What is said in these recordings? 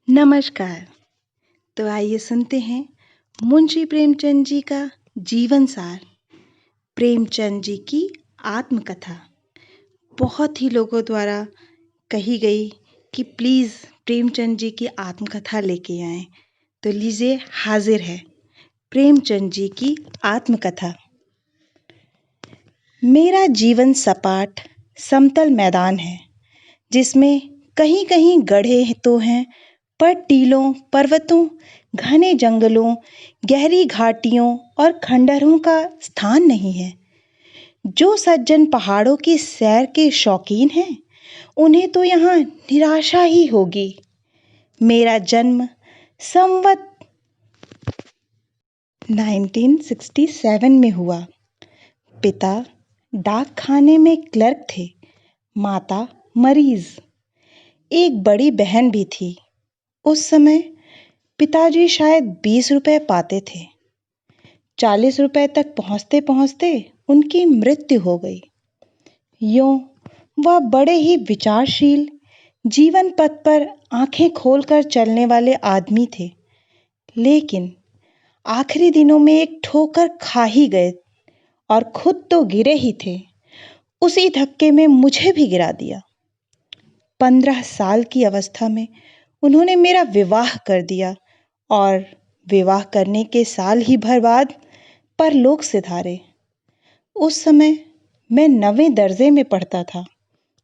नमस्कार। तो आइए सुनते हैं मुंशी प्रेमचंद जी का जीवन सार। प्रेमचंद जी की आत्मकथा बहुत ही लोगों द्वारा कही गई कि प्लीज़ प्रेमचंद जी की आत्मकथा लेके आएं। तो लीजिए, हाजिर है प्रेमचंद जी की आत्मकथा। मेरा जीवन सपाट समतल मैदान है, जिसमें कहीं कहीं गड्ढे तो हैं, पर टीलों, पर्वतों, घने जंगलों, गहरी घाटियों और खंडहरों का स्थान नहीं है। जो सज्जन पहाड़ों की सैर के शौकीन हैं, उन्हें तो यहाँ निराशा ही होगी। मेरा जन्म संवत 1967 में हुआ। पिता डाक खाने में क्लर्क थे, माता मरीज। एक बड़ी बहन भी थी। उस समय पिताजी शायद 20 रुपए पाते थे। 40 रुपए तक पहुंचते पहुंचते उनकी मृत्यु हो गई। यूं वह बड़े ही विचारशील, जीवन पथ पर आंखें खोलकर चलने वाले आदमी थे। लेकिन आखिरी दिनों में एक ठोकर खा ही गए, और खुद तो गिरे ही थे। उसी धक्के में मुझे भी गिरा दिया। 15 साल की अवस्था में उन्होंने मेरा विवाह कर दिया, और विवाह करने के साल ही भर बाद परलोक सिधारे। उस समय मैं 9वें दर्जे में पढ़ता था।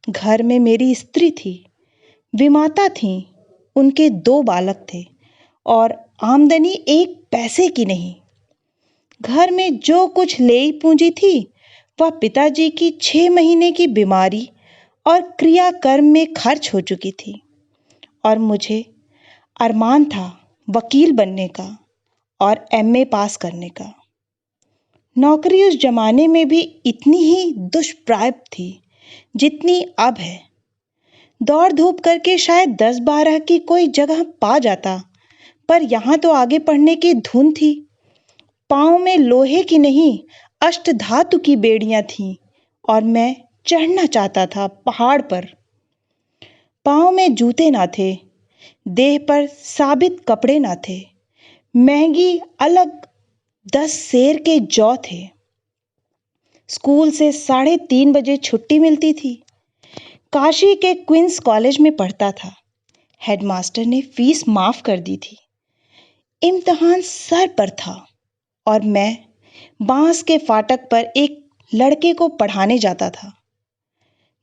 घर में मेरी स्त्री थी, विमाता थी। उनके 2 बालक थे, और आमदनी 1 पैसे की नहीं। घर में जो कुछ लेई पूंजी थी, वह पिताजी की 6 महीने की बीमारी और क्रियाकर्म में खर्च हो चुकी थी। और मुझे अरमान था वकील बनने का और एमए पास करने का। नौकरी उस जमाने में भी इतनी ही दुष्प्राप्य थी जितनी अब है। दौड़ धूप करके शायद 10-12 की कोई जगह पा जाता, पर यहाँ तो आगे पढ़ने की धुन थी। पाँव में लोहे की नहीं, अष्टधातु की बेड़ियां थीं, और मैं चढ़ना चाहता था पहाड़ पर। पाँव में जूते ना थे, देह पर साबित कपड़े ना थे। महंगी अलग 10 सेर के जौ थे। स्कूल से 3:30 बजे छुट्टी मिलती थी। काशी के क्वींस कॉलेज में पढ़ता था। हेडमास्टर ने फीस माफ कर दी थी। इम्तिहान सर पर था, और मैं बांस के फाटक पर एक लड़के को पढ़ाने जाता था।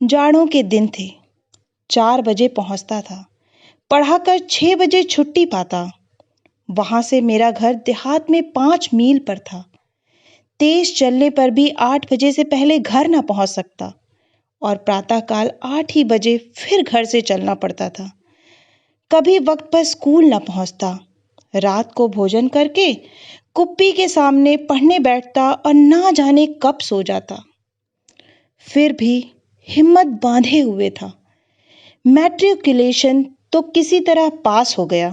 जाड़ों के दिन थे। 4 बजे पहुंचता था, पढ़ाकर 6 बजे छुट्टी पाता। वहां से मेरा घर देहात में 5 मील पर था। तेज चलने पर भी 8 बजे से पहले घर ना पहुंच सकता, और प्रातःकाल 8 ही बजे फिर घर से चलना पड़ता था। कभी वक्त पर स्कूल ना पहुंचता। रात को भोजन करके कुप्पी के सामने पढ़ने बैठता, और ना जाने कब सो जाता। फिर भी हिम्मत बांधे हुए था। मैट्रिकुलेशन तो किसी तरह पास हो गया,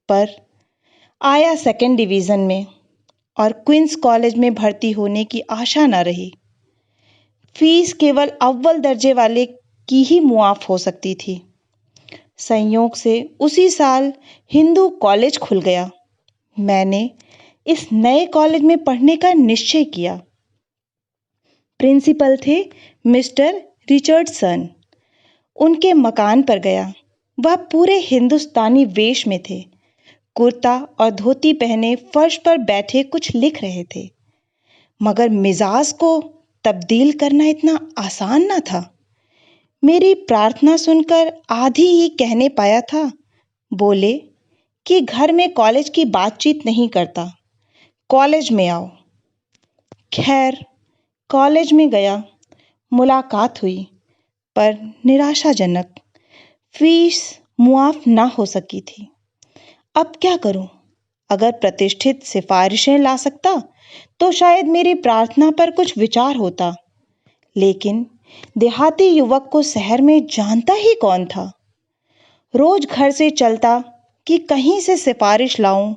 पर आया 2nd डिवीजन में, और क्वींस कॉलेज में भर्ती होने की आशा न रही। फीस केवल अव्वल दर्जे वाले की ही मुआफ हो सकती थी। संयोग से उसी साल हिंदू कॉलेज खुल गया। मैंने इस नए कॉलेज में पढ़ने का निश्चय किया। प्रिंसिपल थे मिस्टर रिचर्डसन। उनके मकान पर गया। वह पूरे हिंदुस्तानी वेश में थे। कुर्ता और धोती पहने फर्श पर बैठे कुछ लिख रहे थे। मगर मिजाज को तब्दील करना इतना आसान ना था। मेरी प्रार्थना सुनकर आधी ही कहने पाया था। बोले कि घर में कॉलेज की बातचीत नहीं करता, कॉलेज में आओ। खैर, कॉलेज में गया। मुलाकात हुई, पर निराशाजनक। फीस मुआफ ना हो सकी थी। अब क्या करूं? अगर प्रतिष्ठित सिफारिशें ला सकता तो शायद मेरी प्रार्थना पर कुछ विचार होता। लेकिन देहाती युवक को शहर में जानता ही कौन था? रोज घर से चलता कि कहीं से सिफारिश लाऊं,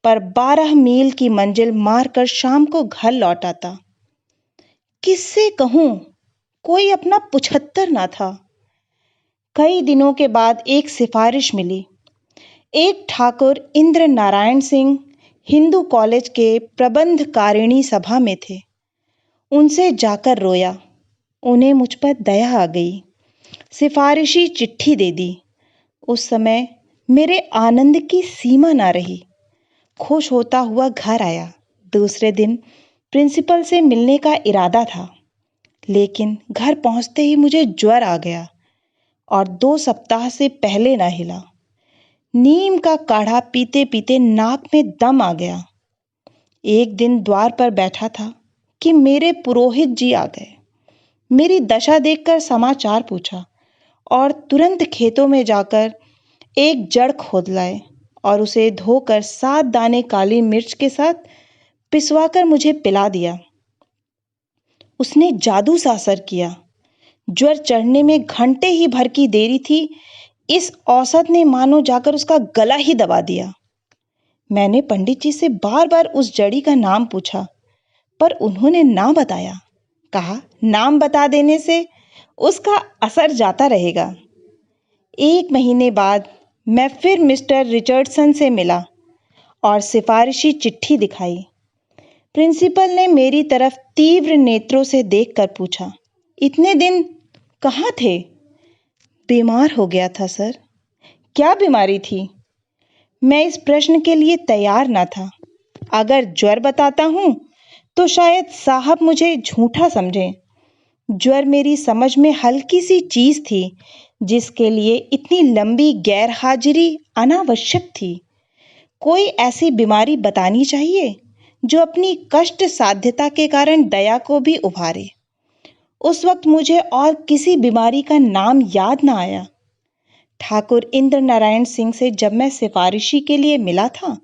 पर 12 मील की मंजिल मारकर शाम को घर लौट आता। किससे कहूं? कोई अपना पुछत्तर ना था। कई दिनों के बाद एक सिफारिश मिली। एक ठाकुर इंद्र नारायण सिंह हिंदू कॉलेज के प्रबंधकारिणी सभा में थे। उनसे जाकर रोया। उन्हें मुझ पर दया आ गई। सिफारिशी चिट्ठी दे दी। उस समय मेरे आनंद की सीमा ना रही। खुश होता हुआ घर आया। दूसरे दिन प्रिंसिपल से मिलने का इरादा था, लेकिन घर पहुंचते ही मुझे ज्वर आ गया और 2 सप्ताह से पहले ना हिला। नीम का काढ़ा पीते पीते नाक में दम आ गया। एक दिन द्वार पर बैठा था कि मेरे पुरोहित जी आ गए। मेरी दशा देखकर समाचार पूछा और तुरंत खेतों में जाकर एक जड़ खोद लाए और उसे धोकर 7 दाने काली मिर्च के साथ पिसवाकर मुझे पिला दिया। उसने जादू सा असर किया। ज्वर चढ़ने में घंटे ही भर की देरी थी। इस औषध ने मानो जाकर उसका गला ही दबा दिया। मैंने पंडित जी से बार बार उस जड़ी का नाम पूछा, पर उन्होंने ना बताया। कहा, नाम बता देने से उसका असर जाता रहेगा। 1 महीने बाद मैं फिर मिस्टर रिचर्डसन से मिला और सिफारिशी चिट्ठी दिखाई। प्रिंसिपल ने मेरी तरफ तीव्र नेत्रों से देखकर पूछा, इतने दिन कहाँ थे? बीमार हो गया था सर। क्या बीमारी थी? मैं इस प्रश्न के लिए तैयार न था। अगर ज्वर बताता हूँ तो शायद साहब मुझे झूठा समझें। ज्वर मेरी समझ में हल्की सी चीज थी, जिसके लिए इतनी लंबी गैर हाजिरी अनावश्यक थी। कोई ऐसी बीमारी बतानी चाहिए जो अपनी कष्ट साध्यता के कारण दया को भी उभारे। उस वक्त मुझे और किसी बीमारी का नाम याद न आया। ठाकुर इंद्र नारायण सिंह से जब मैं सिफारिशी के लिए मिला था,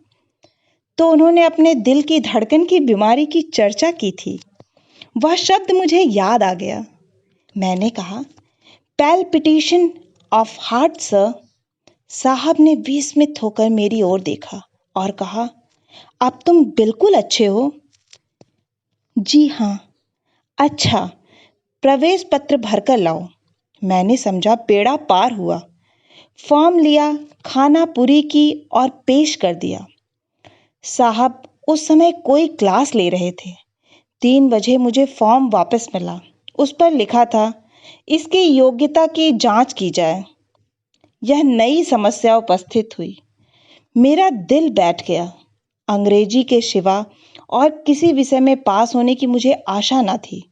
तो उन्होंने अपने दिल की धड़कन की बीमारी की चर्चा की थी। वह शब्द मुझे याद आ गया। मैंने कहा, पैल्पिटेशन ऑफ हार्ट सर। साहब ने विस्मित होकर मेरी ओर देखा और कहा, अब तुम बिल्कुल अच्छे हो? जी हाँ। अच्छा, प्रवेश पत्र भरकर लाओ। मैंने समझा बेड़ा पार हुआ। फॉर्म लिया, खाना पूरी की और पेश कर दिया। साहब उस समय कोई क्लास ले रहे थे। 3 बजे मुझे फॉर्म वापस मिला। उस पर लिखा था, इसकी योग्यता की जांच की जाए। यह नई समस्या उपस्थित हुई। मेरा दिल बैठ गया। अंग्रेजी के सिवा और किसी विषय में पास होने की मुझे आशा न थी,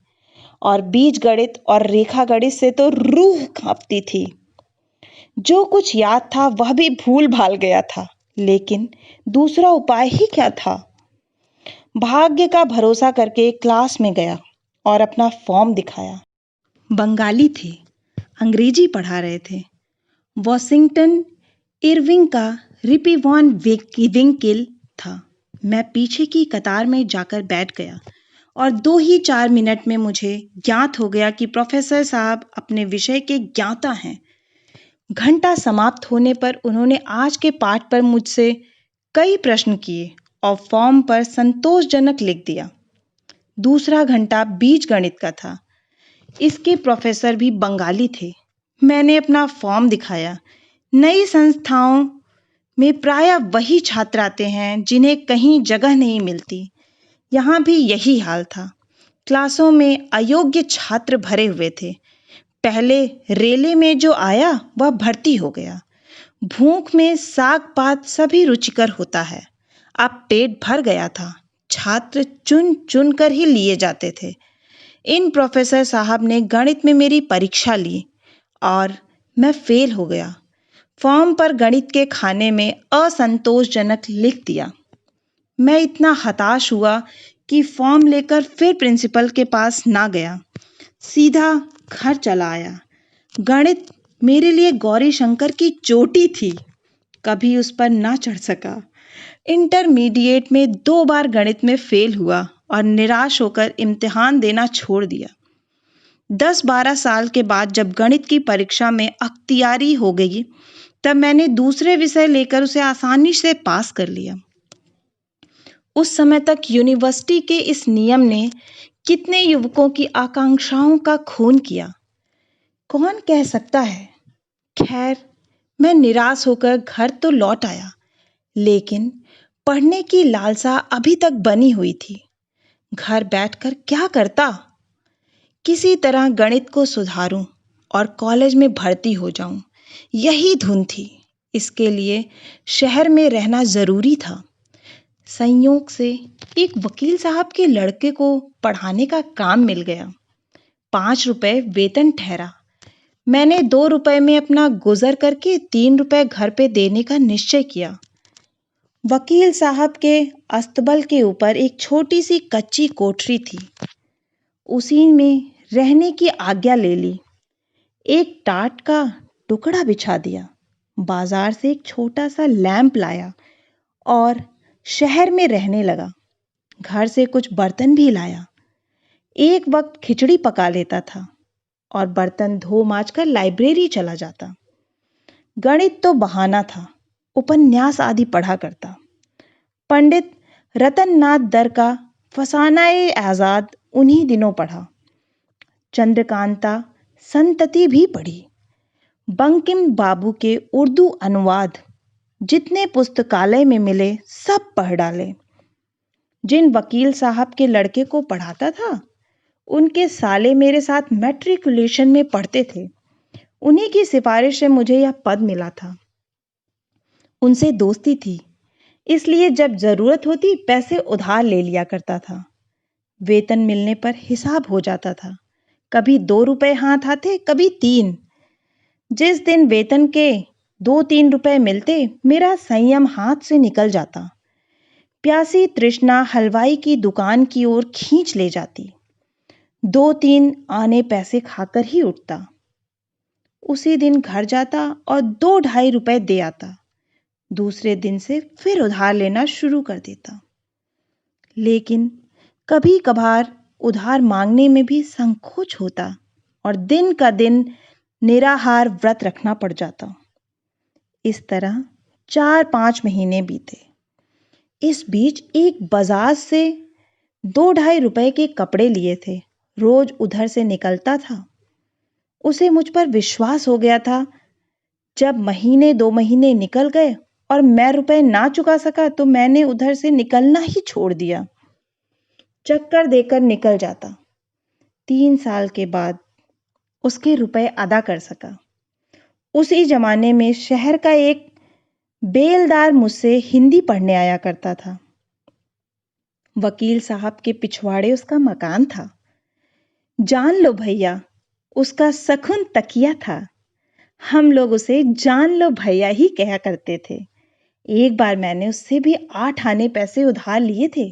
और बीजगणित और रेखा गणित से तो रूह कांपती थी। जो कुछ याद था वह भी भूल भाल गया था, लेकिन दूसरा उपाय ही क्या था? भाग्य का भरोसा करके क्लास में गया और अपना फॉर्म दिखाया। बंगाली थे, अंग्रेजी पढ़ा रहे थे। वॉशिंगटन इरविंग का रिपी वॉन विंकिल था। मैं पीछे की कतार में जाकर बैठ गया और 2 ही 4 मिनट में मुझे ज्ञात हो गया कि प्रोफेसर साहब अपने विषय के ज्ञाता हैं। घंटा समाप्त होने पर उन्होंने आज के पाठ पर मुझसे कई प्रश्न किए और फॉर्म पर संतोषजनक लिख दिया। दूसरा घंटा बीज गणित का था। इसके प्रोफेसर भी बंगाली थे। मैंने अपना फॉर्म दिखाया। नई संस्थाओं में प्रायः वही छात्र आते हैं जिन्हें कहीं जगह नहीं मिलती। यहाँ भी यही हाल था। क्लासों में अयोग्य छात्र भरे हुए थे। पहले रेले में जो आया वह भर्ती हो गया। भूख में साग पात सभी रुचिकर होता है। अब पेट भर गया था। छात्र चुन चुन कर ही लिए जाते थे। इन प्रोफेसर साहब ने गणित में मेरी परीक्षा ली और मैं फेल हो गया। फॉर्म पर गणित के खाने में असंतोषजनक लिख दिया। मैं इतना हताश हुआ कि फॉर्म लेकर फिर प्रिंसिपल के पास ना गया, सीधा घर चला आया। गणित मेरे लिए गौरी शंकर की चोटी थी, कभी उस पर ना चढ़ सका। इंटरमीडिएट में 2 बार गणित में फेल हुआ और निराश होकर इम्तिहान देना छोड़ दिया। 10-12 साल के बाद जब गणित की परीक्षा में अख्तियारी हो गई, तब मैंने दूसरे विषय लेकर उसे आसानी से पास कर लिया। उस समय तक यूनिवर्सिटी के इस नियम ने कितने युवकों की आकांक्षाओं का खून किया, कौन कह सकता है। खैर, मैं निराश होकर घर तो लौट आया, लेकिन पढ़ने की लालसा अभी तक बनी हुई थी। घर बैठकर क्या करता? किसी तरह गणित को सुधारूं और कॉलेज में भर्ती हो जाऊं, यही धुन थी। इसके लिए शहर में रहना जरूरी था। संयोग से एक वकील साहब के लड़के को पढ़ाने का काम मिल गया। 5 रुपए वेतन ठहरा। मैंने 2 रुपए में अपना गुजर करके 3 रुपए घर पे देने का निश्चय किया। वकील साहब के अस्तबल के ऊपर एक छोटी सी कच्ची कोठरी थी। उसी में रहने की आज्ञा ले ली। एक टाट का टुकड़ा बिछा दिया। बाजार से एक छोटा सा लैंप लाया और शहर में रहने लगा। घर से कुछ बर्तन भी लाया। एक वक्त खिचड़ी पका लेता था और बर्तन धो मांज कर लाइब्रेरी चला जाता। गणित तो बहाना था, उपन्यास आदि पढ़ा करता। पंडित रतननाथ दर का फसाना-ए आजाद उन्हीं दिनों पढ़ा। चंद्रकांता संतति भी पढ़ी। बंकिम बाबू के उर्दू अनुवाद जितने पुस्तकालय में मिले सब पढ़ डाले। जिन वकील साहब के लड़के को पढ़ाता था, उनके साले मेरे साथ मैट्रिकुलेशन में पढ़ते थे। उन्हीं की सिफारिश से मुझे यह पद मिला था। उनसे दोस्ती थी, इसलिए जब जरूरत होती पैसे उधार ले लिया करता था। वेतन मिलने पर हिसाब हो जाता था। कभी 2 रुपए हाथ आते, कभी 3। जिस दिन वेतन के 2-3 रुपए मिलते, मेरा संयम हाथ से निकल जाता। प्यासी तृष्णा हलवाई की दुकान की ओर खींच ले जाती। 2-3 आने पैसे खाकर ही उठता। उसी दिन घर जाता और 2-2.5 रुपए दे आता। दूसरे दिन से फिर उधार लेना शुरू कर देता। लेकिन कभी कभार उधार मांगने में भी संकोच होता और दिन का दिन निराहार व्रत रखना पड़ जाता। इस तरह 4-5 महीने बीते। इस बीच एक बाजार से 2-2.5 रुपए के कपड़े लिए थे। रोज उधर से निकलता था। उसे मुझ पर विश्वास हो गया था। जब महीने 2 महीने निकल गए और मैं रुपए ना चुका सका, तो मैंने उधर से निकलना ही छोड़ दिया। चक्कर देकर निकल जाता। 3 साल के बाद उसके रुपए अदा कर सका। उसी जमाने में शहर का एक बेलदार मुझसे हिंदी पढ़ने आया करता था। वकील साहब के पिछवाड़े उसका मकान था। जान लो भैया, उसका सखुन तकिया था। हम लोग उसे जान लो भैया ही कहा करते थे। एक बार मैंने उससे भी 8 आने पैसे उधार लिए थे।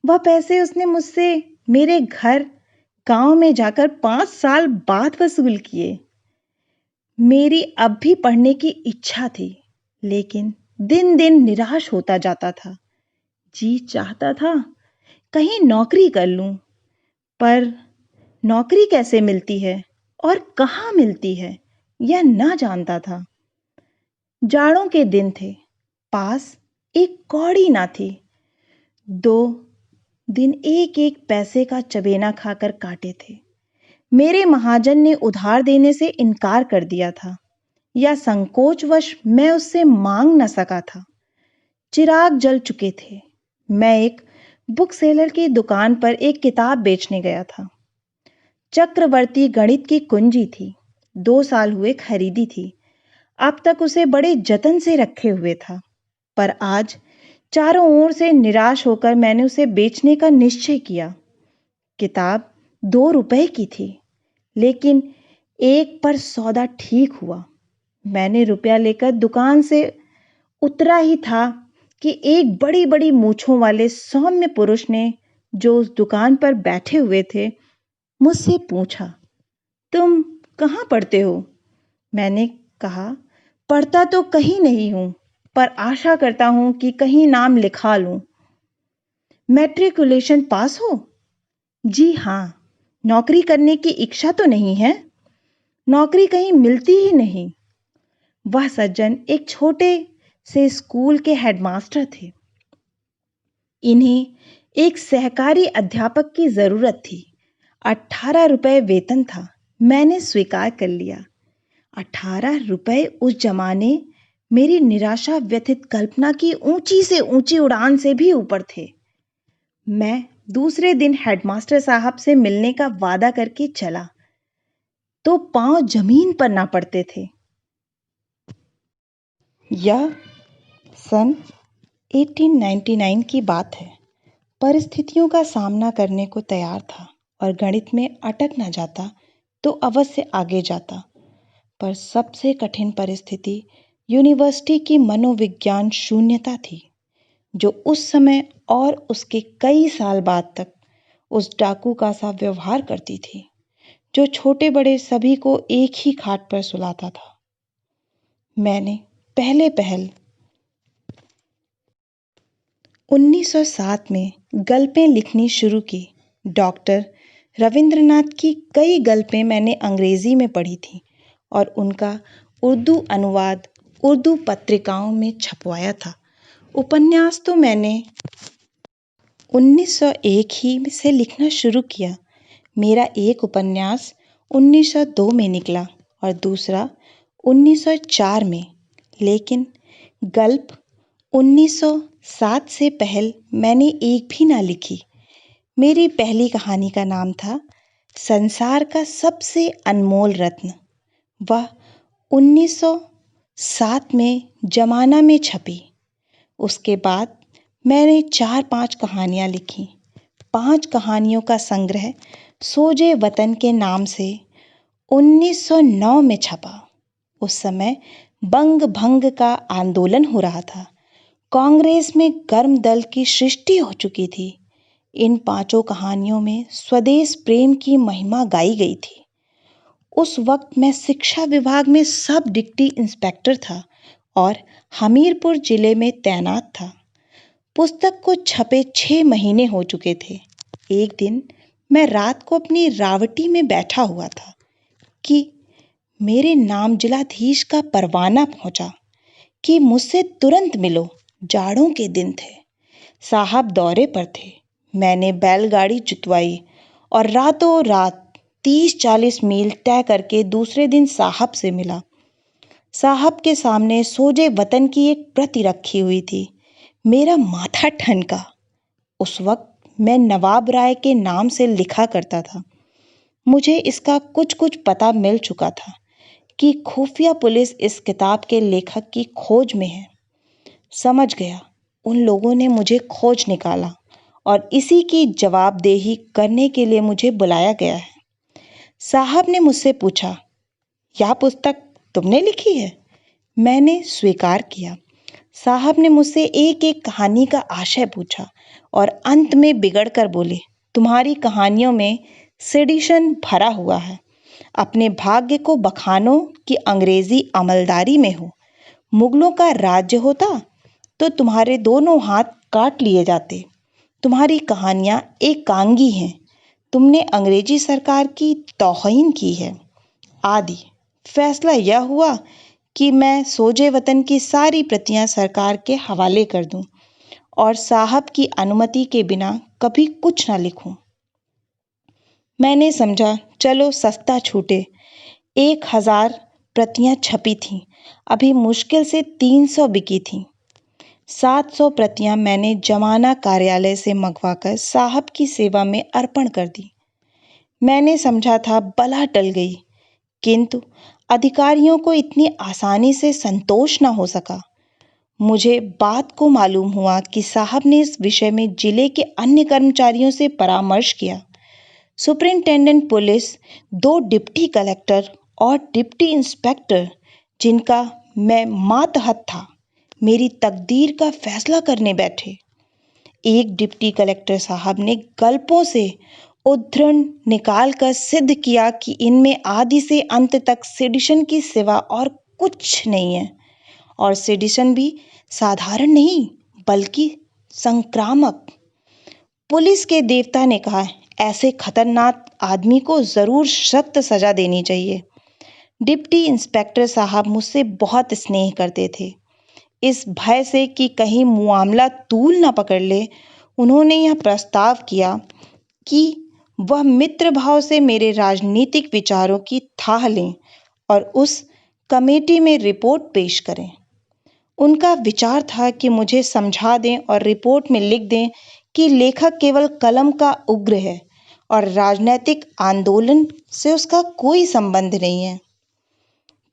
वह पैसे उसने मुझसे मेरे घर गांव में जाकर 5 साल बाद वसूल किए। मेरी अब भी पढ़ने की इच्छा थी, लेकिन दिन दिन निराश होता जाता था। जी चाहता था कहीं नौकरी कर लूं, पर नौकरी कैसे मिलती है और कहाँ मिलती है यह ना जानता था। जाड़ों के दिन थे, पास एक कौड़ी ना थी। 2 दिन एक एक पैसे का चबेना खाकर काटे थे। मेरे महाजन ने उधार देने से इनकार कर दिया था, या संकोचवश मैं उससे मांग न सका था। चिराग जल चुके थे। मैं एक बुक सेलर की दुकान पर एक किताब बेचने गया था। चक्रवर्ती गणित की कुंजी थी। 2 साल हुए खरीदी थी। अब तक उसे बड़े जतन से रखे हुए था, पर आज चारों ओर से निराश होकर मैंने उसे बेचने का निश्चय किया। किताब 2 रुपए की थी, लेकिन एक पर सौदा ठीक हुआ। मैंने रुपया लेकर दुकान से उतरा ही था कि एक बड़ी बड़ी मूछों वाले सौम्य पुरुष ने, जो उस दुकान पर बैठे हुए थे, मुझसे पूछा, तुम कहाँ पढ़ते हो? मैंने कहा, पढ़ता तो कहीं नहीं हूं, पर आशा करता हूं कि कहीं नाम लिखा लूं। मैट्रिकुलेशन पास हो? जी हाँ। नौकरी करने की इच्छा तो नहीं है? नौकरी कहीं मिलती ही नहीं। वह सज्जन एक छोटे से स्कूल के हेडमास्टर थे। इन्हें एक सहकारी अध्यापक की जरूरत थी। 18 रुपए वेतन था। मैंने स्वीकार कर लिया। 18 रुपए उस जमाने मेरी निराशा व्यथित कल्पना की ऊंची से ऊंची उड़ान से भी ऊपर थे। मैं दूसरे दिन हेडमास्टर साहब से मिलने का वादा करके चला तो पांव जमीन पर ना पड़ते थे। यह सन 1899 की बात है। परिस्थितियों का सामना करने को तैयार था और गणित में अटक न जाता तो अवश्य आगे जाता। पर सबसे कठिन परिस्थिति यूनिवर्सिटी की मनोविज्ञान शून्यता थी, जो उस समय और उसके कई साल बाद तक उस डाकू का सा व्यवहार करती थी, जो छोटे बड़े सभी को एक ही खाट पर सुलाता था। मैंने पहले पहल 1907 में गल्पें लिखनी शुरू की। डॉक्टर रविंद्रनाथ की कई गल्पें मैंने अंग्रेजी में पढ़ी थी और उनका उर्दू अनुवाद उर्दू पत्रिकाओं में छपवाया था। उपन्यास तो मैंने 1901 ही से लिखना शुरू किया। मेरा एक उपन्यास 1902 में निकला और दूसरा 1904 में, लेकिन गल्प 1907 से पहल मैंने एक भी ना लिखी। मेरी पहली कहानी का नाम था संसार का सबसे अनमोल रत्न। वह 1907 में जमाना में छपी। उसके बाद मैंने 4-5 कहानियाँ लिखी। 5 कहानियों का संग्रह सोजे वतन के नाम से 1909 में छपा। उस समय बंग भंग का आंदोलन हो रहा था। कांग्रेस में गर्म दल की सृष्टि हो चुकी थी। इन 5 कहानियों में स्वदेश प्रेम की महिमा गाई गई थी। उस वक्त मैं शिक्षा विभाग में सब डिप्टी इंस्पेक्टर था और हमीरपुर जिले में तैनात था। पुस्तक को छपे 6 महीने हो चुके थे। एक दिन मैं रात को अपनी रावटी में बैठा हुआ था कि मेरे नाम जिलाधीश का परवाना पहुंचा कि मुझसे तुरंत मिलो। जाड़ों के दिन थे, साहब दौरे पर थे। मैंने बैलगाड़ी जुतवाई और रातों रात 30-40 मील तय करके दूसरे दिन साहब से मिला। साहब के सामने सोजे वतन की एक प्रति रखी हुई थी। मेरा माथा ठनका। उस वक्त मैं नवाब राय के नाम से लिखा करता था। मुझे इसका कुछ कुछ पता मिल चुका था कि खुफिया पुलिस इस किताब के लेखक की खोज में है। समझ गया उन लोगों ने मुझे खोज निकाला और इसी की जवाबदेही करने के लिए मुझे बुलाया गया है। साहब ने मुझसे पूछा, यह पुस्तक तुमने लिखी है? मैंने स्वीकार किया। साहब ने मुझसे एक एक कहानी का आशय पूछा और अंत में बिगड़ कर बोले, तुम्हारी कहानियों में सेडिशन भरा हुआ है। अपने भाग्य को बखानो कि अंग्रेजी अमलदारी में हो। मुगलों का राज्य होता तो तुम्हारे दोनों हाथ काट लिए जाते। तुम्हारी कहानियाँ एकांगी हैं। तुमने अंग्रेजी सरकार की तौहीन की है आदि। फैसला यह हुआ कि मैं सोजे वतन की सारी प्रतियां सरकार के हवाले कर दूं और साहब की अनुमति के बिना कभी कुछ ना लिखूं। मैंने समझा चलो सस्ता छूटे। 1000 प्रतियां छपी थीं। अभी मुश्किल से 300 बिकी थीं। 700 प्रतियां मैंने जमाना कार्यालय से मंगवाकर साहब की सेवा में अर्पण कर दी। मैंने समझा था बला टल गई, किंतु अधिकारियों को इतनी आसानी से संतोष न हो सका। मुझे बात को मालूम हुआ कि साहब ने इस विषय में जिले के अन्य कर्मचारियों से परामर्श किया। सुपरिंटेंडेंट पुलिस, 2 डिप्टी कलेक्टर और डिप्टी इंस्पेक्टर, जिनका मैं मातहत था, मेरी तकदीर का फैसला करने बैठे। एक डिप्टी कलेक्टर साहब ने गल्पों से उद्धरण निकालकर सिद्ध किया कि इनमें आदि से अंत तक सेडिशन की सिवा और कुछ नहीं है, और सेडिशन भी साधारण नहीं बल्कि संक्रामक। पुलिस के देवता ने कहा, ऐसे खतरनाक आदमी को जरूर सख्त सजा देनी चाहिए। डिप्टी इंस्पेक्टर साहब मुझसे बहुत स्नेह करते थे। इस भय से कि कहीं मामला तूल न पकड़ ले, उन्होंने यह प्रस्ताव किया कि वह मित्र भाव से मेरे राजनीतिक विचारों की थाह लें और उस कमेटी में रिपोर्ट पेश करें। उनका विचार था कि मुझे समझा दें और रिपोर्ट में लिख दें कि लेखक केवल कलम का उग्र है और राजनीतिक आंदोलन से उसका कोई संबंध नहीं है।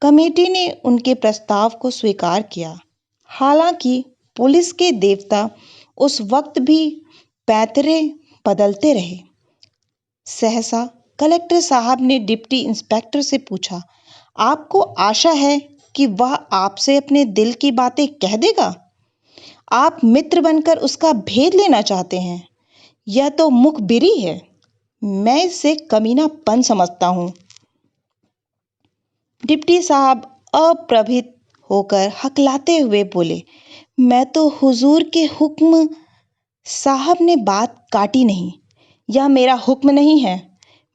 कमेटी ने उनके प्रस्ताव को स्वीकार किया। हालांकि पुलिस के देवता उस वक्त भी पैतरे बदलते रहे। सहसा कलेक्टर साहब ने डिप्टी इंस्पेक्टर से पूछा, आपको आशा है कि वह आपसे अपने दिल की बातें कह देगा? आप मित्र बनकर उसका भेद लेना चाहते हैं? यह तो मुखबिरी है। मैं इसे कमीनापन समझता हूँ। डिप्टी साहब अप्रभित होकर हकलाते हुए बोले, मैं तो हुजूर के हुक्म। साहब ने बात काटी नहीं। यह मेरा हुक्म नहीं है।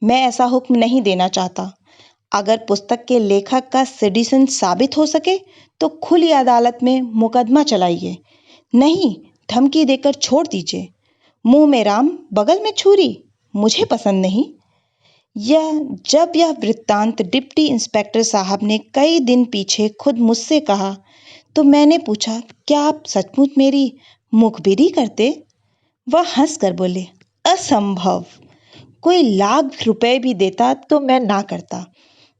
मैं ऐसा हुक्म नहीं देना चाहता। अगर पुस्तक के लेखक का सेडिशन साबित हो सके तो खुली अदालत में मुकदमा चलाइए, नहीं धमकी देकर छोड़ दीजिए। मुंह में राम बगल में छुरी मुझे पसंद नहीं। यह वृत्तांत डिप्टी इंस्पेक्टर साहब ने कई दिन पीछे खुद मुझसे कहा तो मैंने पूछा, क्या आप सचमुच मेरी मुखबिरी करते? वह हंसकर बोले, असंभव। कोई लाख रुपए भी देता तो मैं ना करता।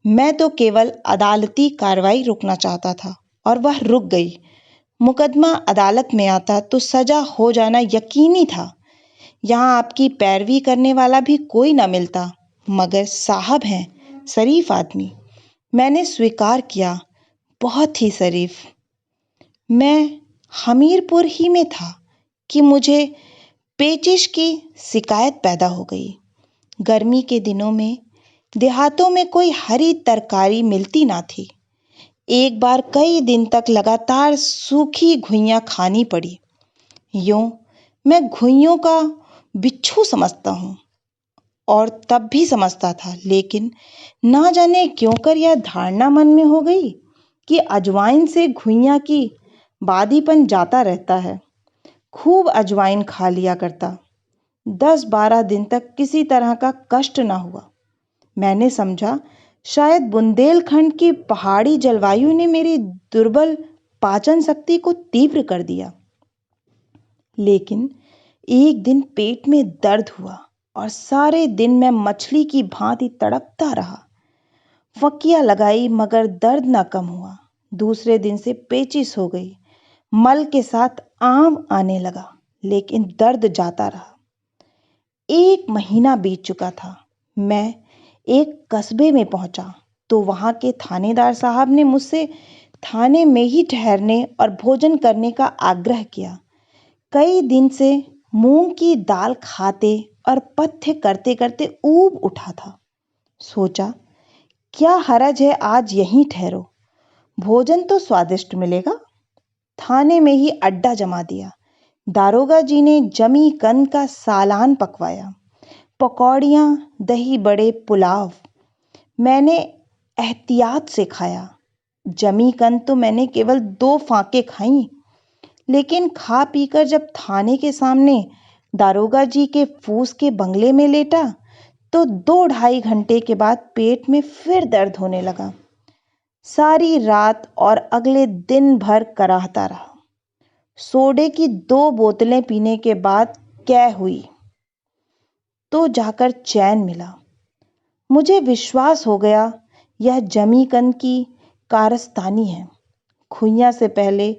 मैं तो केवल अदालती कार्रवाई रोकना चाहता था और वह रुक गई। मुकदमा अदालत में आता तो सजा हो जाना यकीनी था। यहाँ आपकी पैरवी करने वाला भी कोई ना मिलता, मगर साहब हैं शरीफ आदमी। मैंने स्वीकार किया, बहुत ही शरीफ। मैं हमीरपुर ही में था कि मुझे पेचिश की शिकायत पैदा हो गई। गर्मी के दिनों में देहातों में कोई हरी तरकारी मिलती ना थी। एक बार कई दिन तक लगातार सूखी घुइयां खानी पड़ी। यूं मैं घुइयों का बिच्छू समझता हूँ और तब भी समझता था, लेकिन ना जाने क्यों कर यह धारणा मन में हो गई कि अजवाइन से घुइयां की बादीपन जाता रहता है। खूब अजवाइन खा लिया करता। 10-12 दिन तक किसी तरह का कष्ट ना हुआ। मैंने समझा शायद बुंदेलखंड की पहाड़ी जलवायु ने मेरी दुर्बल पाचन शक्ति को तीव्र कर दिया। लेकिन एक दिन पेट में दर्द हुआ और सारे दिन मैं मछली की भांति तड़पता रहा। फकिया लगाई मगर दर्द न कम हुआ। दूसरे दिन से पेचिश हो गई। मल के साथ आम आने लगा, लेकिन दर्द जाता रहा। 1 महीना बीत चुका था। मैं एक कस्बे में पहुंचा तो वहां के थानेदार साहब ने मुझसे थाने में ही ठहरने और भोजन करने का आग्रह किया। कई दिन से मूंग की दाल खाते और पथ्य करते करते ऊब उठा था। सोचा, क्या हरज है आज यहीं ठहरो, भोजन तो स्वादिष्ट मिलेगा। थाने में ही अड्डा जमा दिया। दारोगा जी ने जमी कंद का सालान पकवाया, पकौड़ियाँ, दही बड़े, पुलाव। मैंने एहतियात से खाया। जमी कंद तो मैंने केवल 2 फांके खाई, लेकिन खा पीकर जब थाने के सामने दारोगा जी के फूस के बंगले में लेटा तो 2-2.5 घंटे के बाद पेट में फिर दर्द होने लगा। सारी रात और अगले दिन भर कराहता रहा। सोडे की 2 बोतलें पीने के बाद कै हुई तो जाकर चैन मिला। मुझे विश्वास हो गया यह जमी कंद की कारस्तानी है। खुइयां से पहले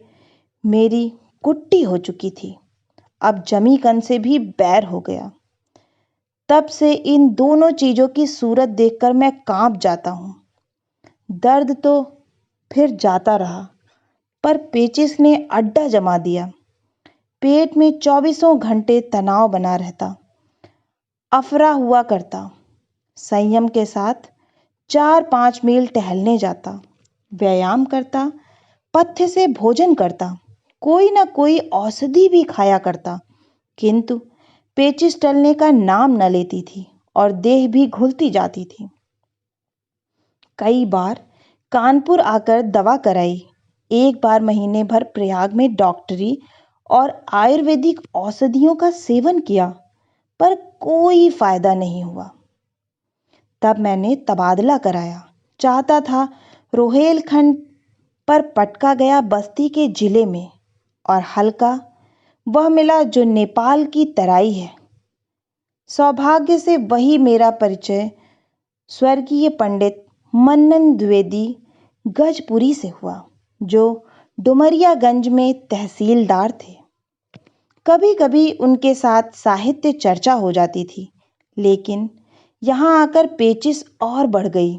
मेरी कुट्टी हो चुकी थी, अब जमी कंद से भी बैर हो गया। तब से इन दोनों चीजों की सूरत देखकर मैं कांप जाता हूँ। दर्द तो फिर जाता रहा, पर पेचिश ने अड्डा जमा दिया। पेट में 24 घंटे तनाव बना रहता। अफरा हुआ करता। संयम के साथ 4-5 मील टहलने जाता, व्यायाम करता, पथ्य से भोजन करता, कोई ना कोई औषधि भी खाया करता, किंतु पेचिश टलने का नाम न लेती थी और देह भी घुलती जाती थी। कई बार कानपुर आकर दवा कराई। एक बार महीने भर प्रयाग में डॉक्टरी और आयुर्वेदिक औषधियों का सेवन किया, पर कोई फायदा नहीं हुआ। तब मैंने तबादला कराया। चाहता था रोहेलखंड पर पटका गया बस्ती के जिले में, और हल्का वह मिला जो नेपाल की तराई है। सौभाग्य से वही मेरा परिचय स्वर्गीय पंडित मन्नन द्विवेदी गजपुरी से हुआ, जो डुमरियागंज में तहसीलदार थे। कभी कभी उनके साथ साहित्य चर्चा हो जाती थी, लेकिन यहाँ आकर पेचिश और बढ़ गई।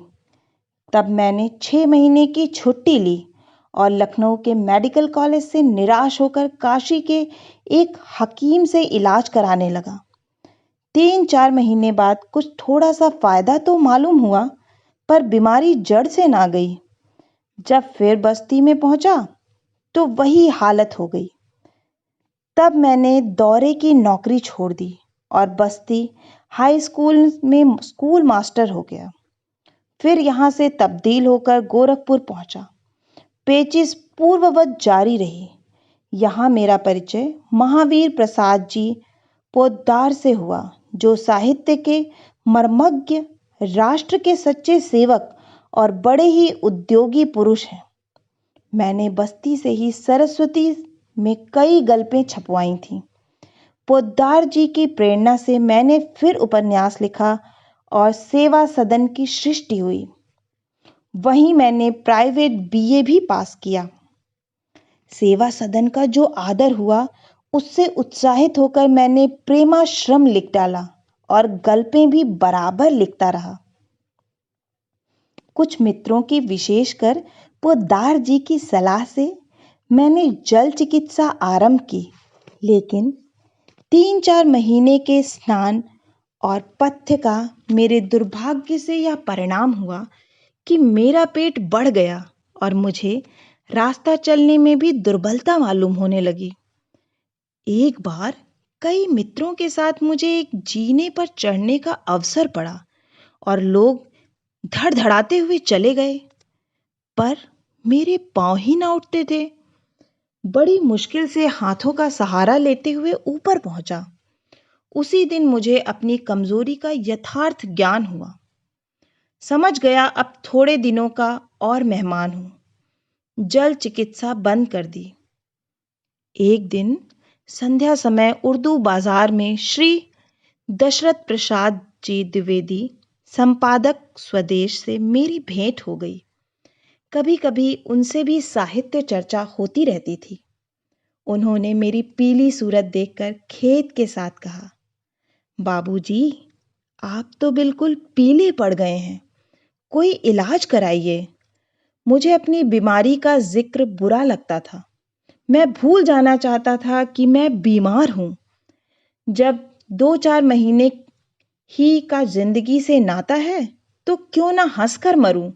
तब मैंने 6 महीने की छुट्टी ली और लखनऊ के मेडिकल कॉलेज से निराश होकर काशी के एक हकीम से इलाज कराने लगा। 3-4 महीने बाद कुछ थोड़ा सा फायदा तो मालूम हुआ, पर बीमारी जड़ से ना गई। जब फिर बस्ती में पहुंचा तो वही हालत हो गई। तब मैंने दौरे की नौकरी छोड़ दी और बस्ती हाई स्कूल में स्कूल मास्टर हो गया। फिर यहाँ से तब्दील होकर गोरखपुर पहुंचा। पेचिश पूर्ववत जारी रही। यहाँ मेरा परिचय महावीर प्रसाद जी पोद्दार से हुआ, जो साहित्य के मर्मज्ञ, राष्ट्र के सच्चे सेवक और बड़े ही उद्योगी पुरुष हैं। मैंने बस्ती से ही सरस्वती में कई गल्पें छपवाई थीं। पोद्दार जी की प्रेरणा से मैंने फिर उपन्यास लिखा और सेवा सदन की सृष्टि हुई। वहीं मैंने प्राइवेट बीए भी पास किया। सेवा सदन का जो आदर हुआ, उससे उत्साहित होकर मैंने प्रेमाश्रम लिख डाला और गल्पें भी बराबर लिखता रहा। कुछ मित्रों की, विशेषकर पोद्दार जी की सलाह से मैंने जल चिकित्सा आरंभ की, लेकिन 3-4 महीने के स्नान और पथ्य का मेरे दुर्भाग्य से यह परिणाम हुआ कि मेरा पेट बढ़ गया और मुझे रास्ता चलने में भी दुर्बलता मालूम होने लगी। एक बार कई मित्रों के साथ मुझे एक जीने पर चढ़ने का अवसर पड़ा और लोग धड़धड़ाते हुए चले गए, पर मेरे पांव ही ना उठते थे। बड़ी मुश्किल से हाथों का सहारा लेते हुए ऊपर पहुंचा। उसी दिन मुझे अपनी कमजोरी का यथार्थ ज्ञान हुआ। समझ गया अब थोड़े दिनों का और मेहमान हूं। जल चिकित्सा बंद कर दी। एक दिन संध्या समय उर्दू बाजार में श्री दशरथ प्रसाद जी द्विवेदी, संपादक स्वदेश, से मेरी भेंट हो गई। कभी कभी उनसे भी साहित्य चर्चा होती रहती थी। उन्होंने मेरी पीली सूरत देखकर खेद के साथ कहा, बाबूजी, आप तो बिल्कुल पीले पड़ गए हैं, कोई इलाज कराइए। मुझे अपनी बीमारी का जिक्र बुरा लगता था। मैं भूल जाना चाहता था कि मैं बीमार हूं। जब 2-4 महीने ही का जिंदगी से नाता है, तो क्यों ना हंसकर मरूं।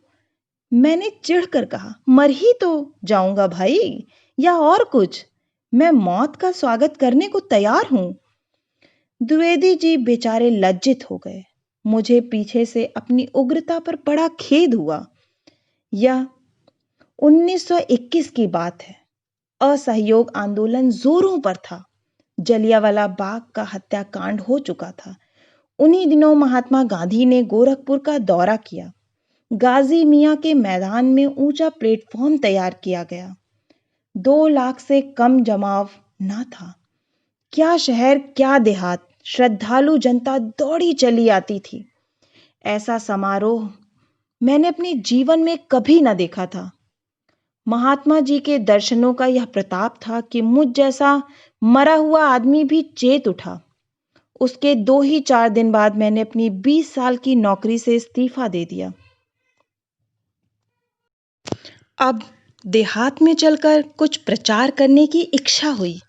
मैंने चिढ़कर कहा, मर ही तो जाऊंगा भाई, या और कुछ। मैं मौत का स्वागत करने को तैयार हूं। द्विवेदी जी बेचारे लज्जित हो गए। मुझे पीछे से अपनी उग्रता पर बड़ा खेद हुआ। यह 1921 की बात है। असहयोग आंदोलन जोरों पर था। जलियांवाला बाग का हत्याकांड हो चुका था। उन्हीं दिनों महात्मा गांधी ने गोरखपुर का दौरा किया। गाजी मियां के मैदान में ऊंचा प्लेटफॉर्म तैयार किया गया। 2 लाख से कम जमाव ना था। क्या शहर, क्या देहात, श्रद्धालु जनता दौड़ी चली आती थी। ऐसा समारोह मैंने अपने जीवन में कभी न देखा था। महात्मा जी के दर्शनों का यह प्रताप था कि मुझ जैसा मरा हुआ आदमी भी चेत उठा। उसके 2 ही 4 दिन बाद मैंने अपनी 20 साल की नौकरी से इस्तीफा दे दिया। अब देहात में चलकर कुछ प्रचार करने की इच्छा हुई।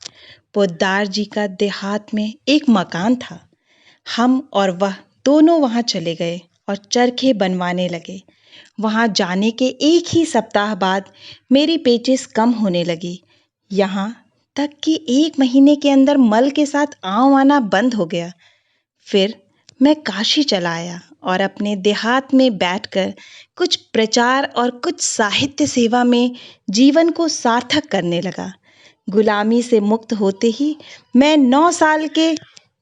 पोद्दार जी का देहात में एक मकान था। हम और वह दोनों वहां चले गए और चरखे बनवाने लगे। वहां जाने के एक ही सप्ताह बाद मेरी पेचिश कम होने लगी। यहाँ तक कि 1 महीने के अंदर मल के साथ आंव आना बंद हो गया। फिर मैं काशी चला आया और अपने देहात में बैठकर कुछ प्रचार और कुछ साहित्य सेवा में जीवन को सार्थक करने लगा। गुलामी से मुक्त होते ही मैं 9 साल के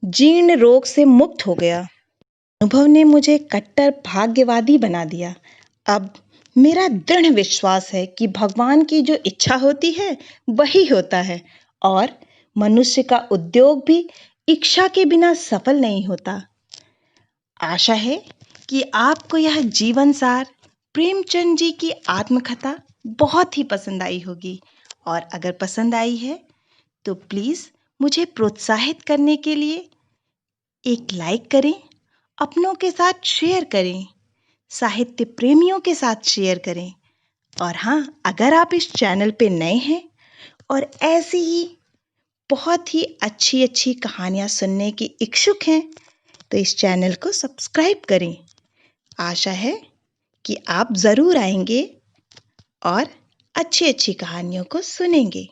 जीर्ण रोग से मुक्त हो गया। अनुभव ने मुझे कट्टर भाग्यवादी बना दिया। अब मेरा दृढ़ विश्वास है कि भगवान की जो इच्छा होती है वही होता है और मनुष्य का उद्योग भी इच्छा के बिना सफल नहीं होता। आशा है कि आपको यह जीवन सार प्रेमचंद जी की आत्मकथा बहुत ही पसंद आई होगी और अगर पसंद आई है तो प्लीज़ मुझे प्रोत्साहित करने के लिए एक लाइक करें, अपनों के साथ शेयर करें, साहित्य प्रेमियों के साथ शेयर करें और हाँ, अगर आप इस चैनल पे नए हैं और ऐसी ही बहुत ही अच्छी कहानियाँ सुनने की इच्छुक हैं तो इस चैनल को सब्सक्राइब करें। आशा है कि आप ज़रूर आएंगे और अच्छी कहानियों को सुनेंगे।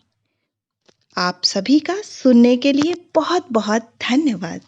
आप सभी का सुनने के लिए बहुत बहुत धन्यवाद।